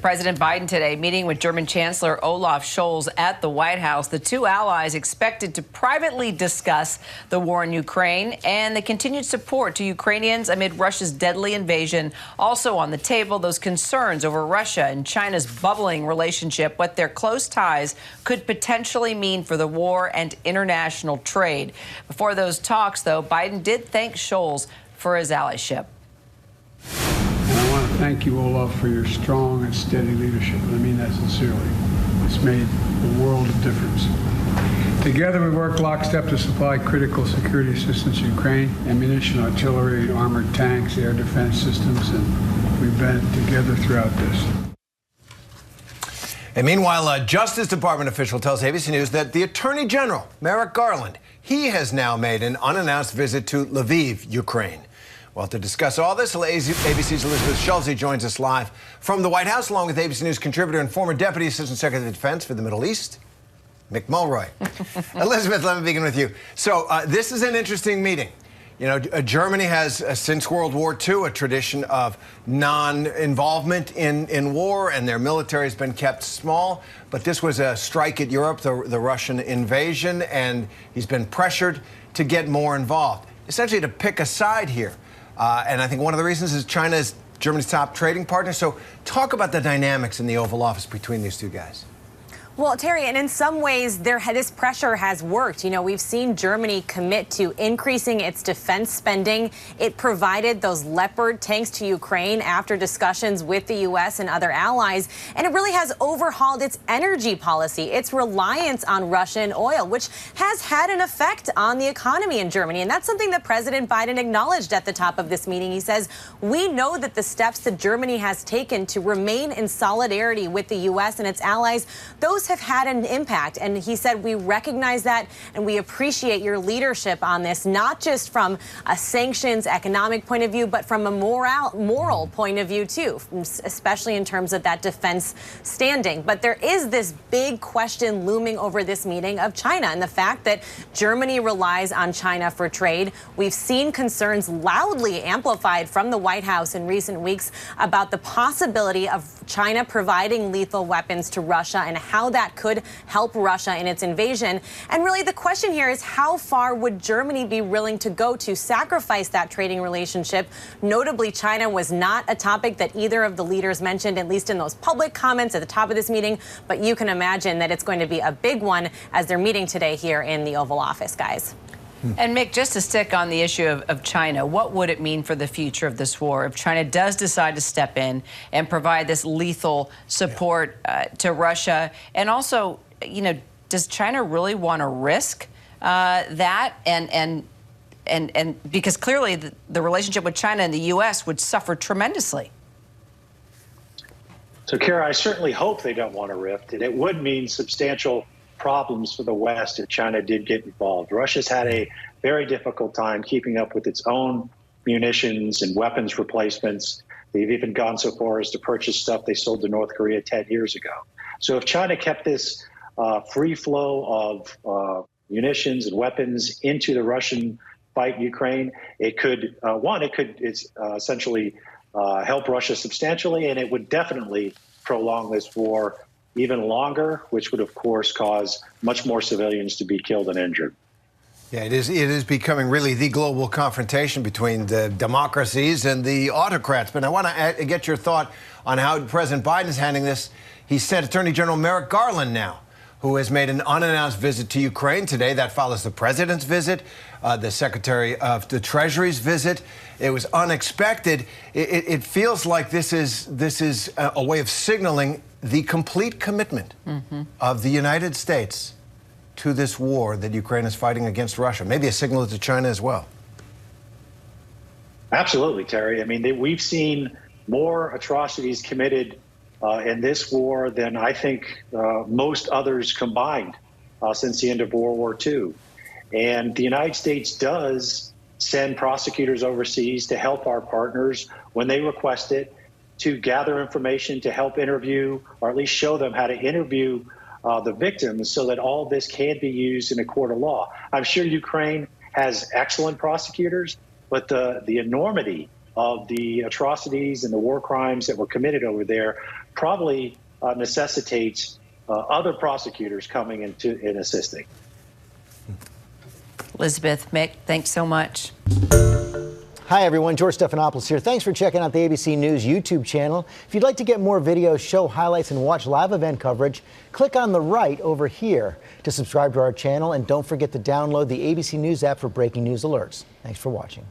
President Biden today meeting with German Chancellor Olaf Scholz at the White House. The two allies expected to privately discuss the war in Ukraine and the continued support to Ukrainians amid Russia's deadly invasion. Also on the table, those concerns over Russia and China's bubbling relationship, what their close ties could potentially mean for the war and international trade. Before those talks, though, Biden did thank Scholz for his allyship. I want to thank you, Olaf, for your strong and steady leadership. I mean that sincerely. It's made a world of difference. Together, we work lockstep to supply critical security assistance to Ukraine, ammunition, artillery, armored tanks, air defense systems, and we've been together throughout this. And meanwhile, a Justice Department official tells ABC News that the Attorney General, Merrick Garland, he has now made an unannounced visit to Lviv, Ukraine. Well, to discuss all this, ABC's Elizabeth Schulze joins us live from the White House, along with ABC News contributor and former Deputy Assistant Secretary of Defense for the Middle East, Mick Mulroy. Elizabeth, let me begin with you. So this is an interesting meeting. You know, Germany has, since World War II, a tradition of non-involvement in war, and their military has been kept small. But this was a strike at Europe, the Russian invasion, and he's been pressured to get more involved, essentially to pick a side here. And I think one of the reasons is China is Germany's top trading partner. So talk about the dynamics in the Oval Office between these two guys. Well, Terry, and in some ways, this pressure has worked. You know, we've seen Germany commit to increasing its defense spending. It provided those Leopard tanks to Ukraine after discussions with the U.S. and other allies. And it really has overhauled its energy policy, its reliance on Russian oil, which has had an effect on the economy in Germany. And that's something that President Biden acknowledged at the top of this meeting. He says, we know that the steps that Germany has taken to remain in solidarity with the U.S. and its allies, those have had an impact. And he said, we recognize that and we appreciate your leadership on this, not just from a sanctions economic point of view, but from a moral point of view, too, especially in terms of that defense standing. But there is this big question looming over this meeting of China and the fact that Germany relies on China for trade. We've seen concerns loudly amplified from the White House in recent weeks about the possibility of China providing lethal weapons to Russia and how that could help Russia in its invasion. And really the question here is, how far would Germany be willing to go to sacrifice that trading relationship? Notably, China was not a topic that either of the leaders mentioned, at least in those public comments at the top of this meeting. But you can imagine that it's going to be a big one as they're meeting today here in the Oval Office, guys. And Mick, just to stick on the issue of China, what would it mean for the future of this war if China does decide to step in and provide this lethal support to Russia? And also, you know, does China really want to risk that? And because clearly the relationship with China and the U.S. would suffer tremendously. So, Kara, I certainly hope they don't want a rift, and it would mean substantial problems for the West if China did get involved. Russia's had a very difficult time keeping up with its own munitions and weapons replacements. They've even gone so far as to purchase stuff they sold to North Korea 10 years ago. So if China kept this free flow of munitions and weapons into the Russian fight in Ukraine, it could, essentially help Russia substantially, and it would definitely prolong this war even longer, which would, of course, cause much more civilians to be killed and injured. Yeah, it is becoming really the global confrontation between the democracies and the autocrats. But I want to get your thought on how President Biden is handling this. He sent Attorney General Merrick Garland now, who has made an unannounced visit to Ukraine today. That follows the president's visit, the Secretary of the Treasury's visit. It was unexpected. It feels like this is a way of signaling the complete commitment of the United States to this war that Ukraine is fighting against Russia. Maybe a signal to China as well. Absolutely, Terry. I mean, we've seen more atrocities committed in this war than I think most others combined since the end of World War II. And the United States does send prosecutors overseas to help our partners when they request it, to gather information, to help interview, or at least show them how to interview the victims so that all of this can be used in a court of law. I'm sure Ukraine has excellent prosecutors, but the enormity of the atrocities and the war crimes that were committed over there probably necessitates other prosecutors coming and assisting. Elizabeth, Mick, thanks so much. Hi, everyone. George Stephanopoulos here. Thanks for checking out the ABC News YouTube channel. If you'd like to get more videos, show highlights, and watch live event coverage, click on the right over here to subscribe to our channel. And don't forget to download the ABC News app for breaking news alerts. Thanks for watching.